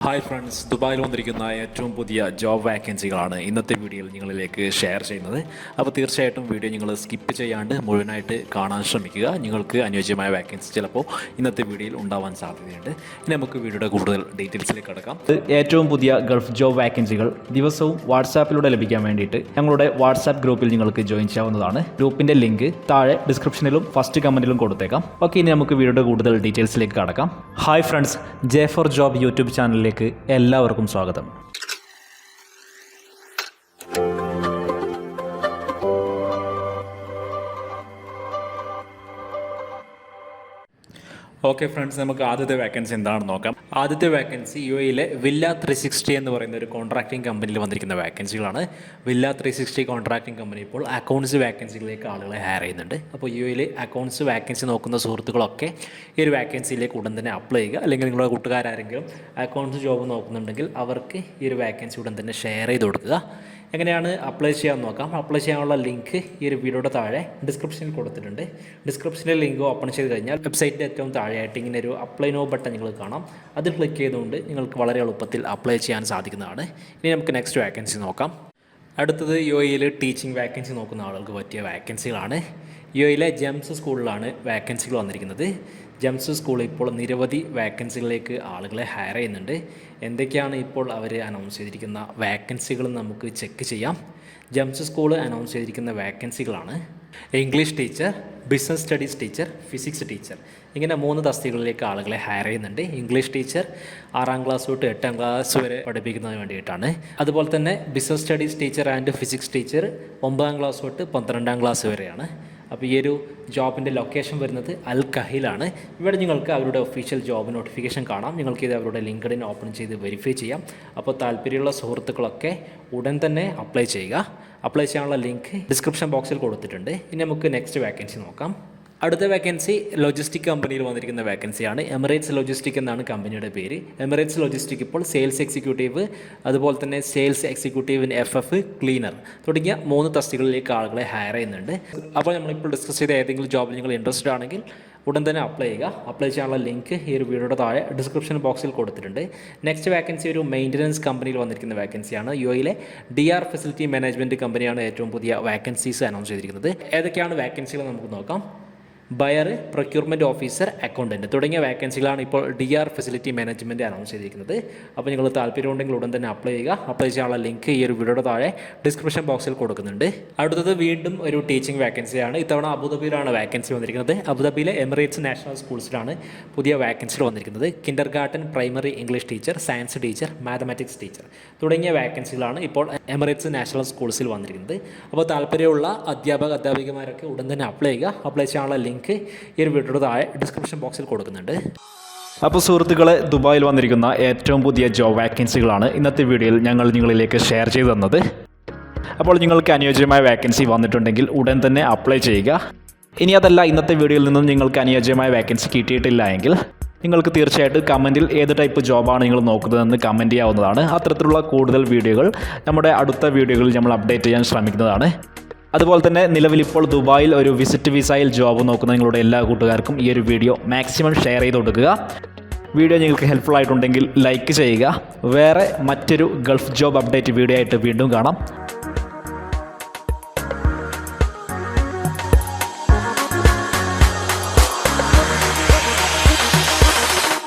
Hi friends, ദുബായിൽ വന്നിരിക്കുന്ന ഏറ്റവും പുതിയ ജോബ് വാക്കൻസികളാണ് ഇന്നത്തെ വീഡിയോയിൽ നിങ്ങളിലേക്ക് ഷെയർ ചെയ്യുന്നത്. അപ്പോൾ തീർച്ചയായിട്ടും വീഡിയോ നിങ്ങൾ സ്കിപ്പ് ചെയ്യാണ്ട് മുഴുവനായിട്ട് കാണാൻ ശ്രമിക്കുക. നിങ്ങൾക്ക് അനുയോജ്യമായ വാക്കൻസി ചിലപ്പോൾ ഇന്നത്തെ വീഡിയോയിൽ ഉണ്ടാവാൻ സാധ്യതയുണ്ട്. ഇനി നമുക്ക് വീഡിയോയുടെ കൂടുതൽ ഡീറ്റെയിൽസിലേക്ക് കടക്കാം. ഏറ്റവും പുതിയ ഗൾഫ് ജോബ് വാക്കൻസികൾ ദിവസവും വാട്സാപ്പിലൂടെ ലഭിക്കാൻ വേണ്ടിയിട്ട് ഞങ്ങളുടെ വാട്സാപ്പ് ഗ്രൂപ്പിൽ നിങ്ങൾക്ക് ജോയിൻ ചെയ്യാവുന്നതാണ്. ഗ്രൂപ്പിൻ്റെ ലിങ്ക് താഴെ ഡിസ്ക്രിപ്ഷനിലും ഫസ്റ്റ് കമൻറ്റിലും കൊടുത്തേക്കാം. ഓക്കെ, ഇനി നമുക്ക് വീഡിയോയുടെ കൂടുതൽ ഡീറ്റെയിൽസിലേക്ക് കടക്കാം. Hi friends, J for job YouTube ചാനലിലേക്ക് എല്ലാവർക്കും സ്വാഗതം. ഓക്കെ ഫ്രണ്ട്സ്, നമുക്ക് ആദ്യത്തെ വാക്കൻസി എന്താണെന്ന് നോക്കാം. ആദ്യത്തെ വാക്കൻസി UAE വില്ല 360 എന്ന് പറയുന്ന ഒരു കോൺട്രാക്റ്റിംഗ് കമ്പനിയിൽ വന്നിരിക്കുന്ന വാക്കൻസികളാണ്. വില്ല 360 കോൺട്രാക്റ്റിംഗ് കമ്പനി ഇപ്പോൾ അക്കൗണ്ട്സ് വാക്കൻസികളിലേക്ക് ആളുകളെ ഹയർ ചെയ്യുന്നുണ്ട്. അപ്പോൾ UAE അക്കൗണ്ട്സ് വാക്കൻസി നോക്കുന്ന സുഹൃത്തുക്കളൊക്കെ ഈ ഒരു വാക്കൻസിയിലേക്ക് ഉടൻ തന്നെ അപ്ലൈ ചെയ്യുക. അല്ലെങ്കിൽ നിങ്ങളുടെ കൂട്ടുകാരെങ്കിലും അക്കൗണ്ട്സ് ജോബ് നോക്കുന്നുണ്ടെങ്കിൽ അവർക്ക് ഈ ഒരു വാക്കൻസി ഉടൻ തന്നെ ഷെയർ ചെയ്ത് കൊടുക്കുക. എങ്ങനെയാണ് അപ്ലൈ ചെയ്യാൻ നോക്കാം. അപ്ലൈ ചെയ്യാനുള്ള ലിങ്ക് ഈ ഒരു വീഡിയോയുടെ താഴെ ഡിസ്ക്രിപ്ഷനിൽ കൊടുത്തിട്ടുണ്ട്. ഡിസ്ക്രിപ്ഷനിൽ ലിങ്ക് ഓപ്പൺ ചെയ്ത് കഴിഞ്ഞാൽ വെബ്സൈറ്റിൻ്റെ ഏറ്റവും താഴെയായിട്ട് ഇങ്ങനെ ഒരു അപ്ലൈ നോ ബട്ടൺ നിങ്ങൾ കാണാം. അതിൽ ക്ലിക്ക് ചെയ്തുകൊണ്ട് നിങ്ങൾക്ക് വളരെ എളുപ്പത്തിൽ അപ്ലൈ ചെയ്യാൻ സാധിക്കുന്നതാണ്. ഇനി നമുക്ക് നെക്സ്റ്റ് വാക്കൻസി നോക്കാം. അടുത്തത് UAE ടീച്ചിങ് വാക്കൻസി നോക്കുന്ന ആളുകൾക്ക് പറ്റിയ വാക്കൻസികളാണ്. UAE ജെംസ് സ്കൂളിലാണ് വാക്കൻസികൾ വന്നിരിക്കുന്നത്. ജെംസ് സ്കൂൾ ഇപ്പോൾ നിരവധി വാക്കൻസികളിലേക്ക് ആളുകളെ ഹയർ ചെയ്യുന്നുണ്ട്. എന്തൊക്കെയാണ് ഇപ്പോൾ അവർ അനൗൺസ് ചെയ്തിരിക്കുന്ന വാക്കൻസികൾ നമുക്ക് ചെക്ക് ചെയ്യാം. ജെംസ് സ്കൂൾ അനൗൺസ് ചെയ്തിരിക്കുന്ന വാക്കൻസികളാണ് English teacher, business studies teacher, physics teacher. ഇങ്ങനെ 3 തസ്തികകളിലേക്ക് ആളുകളെ ഹയർ ചെയ്യുന്നുണ്ട്. ഇംഗ്ലീഷ് ടീച്ചർ 6ാം ക്ലാസ് തൊട്ട് 8ാം ക്ലാസ് വരെ പഠിപ്പിക്കുന്നതിന് വേണ്ടിയിട്ടാണ്. അതുപോലെ തന്നെ business studies teacher and physics teacher 9ാം class തൊട്ട് 12ാം ക്ലാസ് വരെയാണ്. അപ്പോൾ ഈ ഒരു ജോബിൻ്റെ ലൊക്കേഷൻ വരുന്നത് അൽ കഹിലാണ്. ഇവിടെ നിങ്ങൾക്ക് അവരുടെ ഒഫീഷ്യൽ ജോബ് നോട്ടിഫിക്കേഷൻ കാണാം. നിങ്ങൾക്ക് ഇത് അവരുടെ ലിങ്ക്ഡിൻ ഓപ്പൺ ചെയ്ത് വെരിഫൈ ചെയ്യാം. അപ്പോൾ താല്പര്യമുള്ള സുഹൃത്തുക്കളൊക്കെ ഉടൻ തന്നെ അപ്ലൈ ചെയ്യുക. അപ്ലൈ ചെയ്യാനുള്ള ലിങ്ക് ഡിസ്ക്രിപ്ഷൻ ബോക്സിൽ കൊടുത്തിട്ടുണ്ട്. ഇനി നമുക്ക് നെക്സ്റ്റ് വാക്കൻസി നോക്കാം. അടുത്ത വാക്കൻസി ലോജിസ്റ്റിക് കമ്പനിയിൽ വന്നിരിക്കുന്ന വാക്കൻസിയാണ്. എമിറേറ്റ്സ് ലോജിസ്റ്റിക് എന്നാണ് കമ്പനിയുടെ പേര്. എമിറേറ്റ്സ് ലോജിസ്റ്റിക് ഇപ്പോൾ സെയിൽസ് എക്സിക്യൂട്ടീവ്, അതുപോലെ തന്നെ sales executive in FF, cleaner തുടങ്ങിയ 3 തസ്തികകളിലേക്ക് ആളുകളെ ഹയർ ചെയ്യുന്നുണ്ട്. അപ്പോൾ നമ്മളിപ്പോൾ ഡിസ്കസ് ചെയ്ത ഏതെങ്കിലും ജോബിൽ നിങ്ങൾ ഇൻട്രസ്റ്റഡ് ആണെങ്കിൽ ഉടൻ തന്നെ അപ്ലൈ ചെയ്യുക. അപ്ലൈ ചെയ്യാനുള്ള ലിങ്ക് ഈ ഒരു വീഡിയോയുടെ താഴെ ഡിസ്ക്രിപ്ഷൻ ബോക്സിൽ കൊടുത്തിട്ടുണ്ട്. നെക്സ്റ്റ് വാക്കൻസി ഒരു മെയിൻ്റനൻസ് കമ്പനിയിൽ വന്നിരിക്കുന്ന വാക്കൻസിയാണ്. UAE DR ഫെസിലിറ്റി മാനേജ്മെൻറ്റ് കമ്പനിയാണ് ഏറ്റവും പുതിയ വാക്കൻസീസ് അനൗൺസ് ചെയ്തിരിക്കുന്നത്. ഏതൊക്കെയാണ് വാക്കൻസികൾ നമുക്ക് നോക്കാം. ബയർ, പ്രൊക്യൂർമെൻറ്റ് ഓഫീസർ, അക്കൗണ്ടൻറ്റ് തുടങ്ങിയ വാക്കൻസികളാണ് ഇപ്പോൾ DR ഫെസിലിറ്റി മാനേജ്മെൻറ്റ് അനൗൺസ് ചെയ്തിരിക്കുന്നത്. അപ്പോൾ നിങ്ങൾ താല്പര്യമുണ്ടെങ്കിൽ ഉടൻ തന്നെ അപ്ലൈ ചെയ്യുക. അപ്ലൈ ചെയ്യാനുള്ള ലിങ്ക് ഈ ഒരു വീഡിയോയുടെ താഴെ ഡിസ്ക്രിപ്ഷൻ ബോക്സിൽ കൊടുക്കുന്നുണ്ട്. അടുത്തത് വീണ്ടും ഒരു ടീച്ചിങ് വാക്കൻസിയാണ്. ഇത്തവണ അബുദാബിയിലാണ് വാക്കൻസി വന്നിരിക്കുന്നത്. അബുദാബിയിലെ എമിറേറ്റ്സ് നാഷണൽ സ്കൂൾസിലാണ് പുതിയ വാക്കൻസികൾ വന്നിരിക്കുന്നത്. Kinder Garten, primary English teacher, science teacher, mathematics teacher തുടങ്ങിയ വാക്കൻസികളാണ് ഇപ്പോൾ എമിറേറ്റ്സ് നാഷണൽ സ്കൂൾസിൽ വന്നിരിക്കുന്നത്. അപ്പോൾ താല്പര്യമുള്ള അധ്യാപകന്മാരൊക്കെ ഉടൻ തന്നെ അപ്ലൈ ചെയ്യുക. അപ്ലൈ ചെയ്യാനുള്ള ലിങ്ക് ഈ ഒരു വീഡിയോയുടെ താഴെ ഡിസ്ക്രിപ്ഷൻ ബോക്സിൽ കൊടുക്കുന്നുണ്ട്. അപ്പോൾ സുഹൃത്തുക്കളെ, ദുബായിൽ വന്നിരിക്കുന്ന ഏറ്റവും പുതിയ ജോബ് വാക്കൻസികളാണ് ഇന്നത്തെ വീഡിയോയിൽ ഞങ്ങൾ നിങ്ങളിലേക്ക് ഷെയർ ചെയ്തു തന്നത്. അപ്പോൾ നിങ്ങൾക്ക് അനുയോജ്യമായ വാക്കൻസി വന്നിട്ടുണ്ടെങ്കിൽ ഉടൻ തന്നെ അപ്ലൈ ചെയ്യുക. ഇനി അതല്ല, ഇന്നത്തെ വീഡിയോയിൽ നിന്നും നിങ്ങൾക്ക് അനുയോജ്യമായ വാക്കൻസി കിട്ടിയിട്ടില്ല എങ്കിൽ നിങ്ങൾക്ക് തീർച്ചയായിട്ടും കമൻറ്റിൽ ഏത് ടൈപ്പ് ജോബാണ് നിങ്ങൾ നോക്കുന്നതെന്ന് കമൻറ്റ് ചെയ്യാവുന്നതാണ്. അത്തരത്തിലുള്ള കൂടുതൽ വീഡിയോകൾ നമ്മുടെ അടുത്ത വീഡിയോകളിൽ നമ്മൾ അപ്ഡേറ്റ് ചെയ്യാൻ ശ്രമിക്കുന്നതാണ്. അതുപോലെ തന്നെ നിലവിലിപ്പോൾ ദുബായിൽ ഒരു വിസിറ്റ് വിസയിൽ ജോബ് നോക്കുന്ന നിങ്ങളുടെ എല്ലാ കൂട്ടുകാർക്കും ഈ ഒരു വീഡിയോ മാക്സിമം ഷെയർ ചെയ്ത് കൊടുക്കുക. വീഡിയോ നിങ്ങൾക്ക് ഹെൽപ്ഫുൾ ആയിട്ടുണ്ടെങ്കിൽ ലൈക്ക് ചെയ്യുക. വേറെ മറ്റൊരു ഗൾഫ് ജോബ് അപ്ഡേറ്റ് വീഡിയോ ആയിട്ട് വീണ്ടും കാണാം.